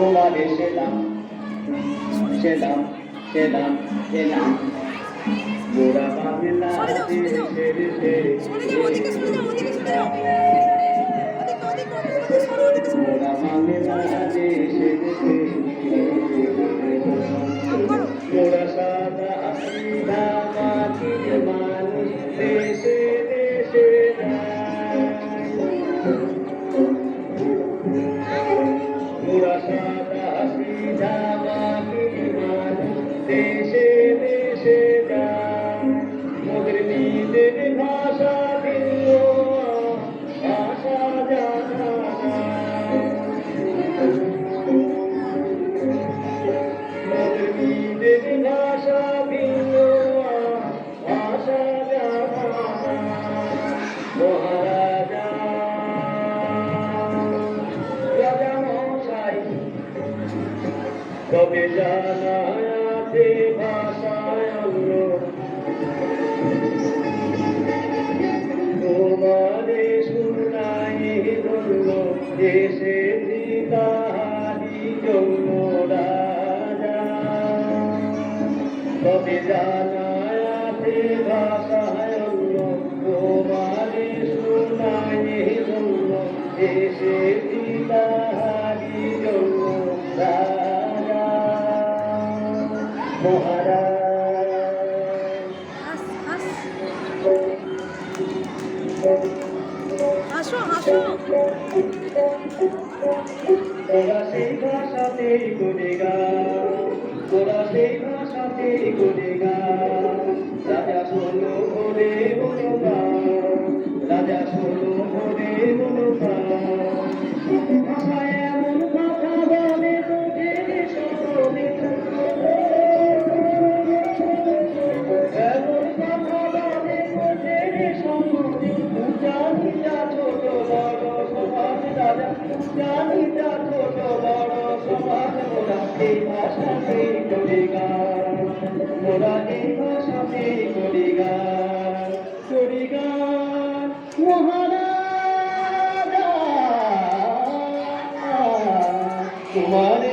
তোমারে সেলাম সেলাম সেলাম সেলাম গোড়া বাংলা গোড়া বাংলাদেশের গোড়া সাদা আসিদা মাটির মানুষ দেশে দেশে গোড়া সাদা আসিদা মাটির মানুষ দেশে দেশে যায় মোদের নিজের ভাষা ভিন্ন ভাষা জানা মোদের নিজের ভাষা ভিন্ন ভাষা জানা মহারাজা রাজা মশাই তবে জানা আছে ভাষায় অন্য তোমারে শুনাই ধন্য দেশে তাহারি জন্য রাজা তবে জানা আছে ভাষায় অন্য তোমারে শুনাই ধন্য দেশে তাহারি জন্য রাজা মহারাজ হাসো হাসো তোরা সেই ভাষাতেই গুনেগা তোরা সেই ভাষাতেই গুনেগা রাজা শোনো ভোরে বলবা রাজা শোনো ভোরে বলবা ভাষায় এমন কথা বলে তোকে শোনে এমন কথা বলে তোকে শোনে জানিটা ছোট বড় সমাজ রাজা জানিটা ছোট বড় সমাজ মোরা এই ভাষাতেই করি গান মোরা এই ভাষাতেই করি গান মহারাজা তোমারে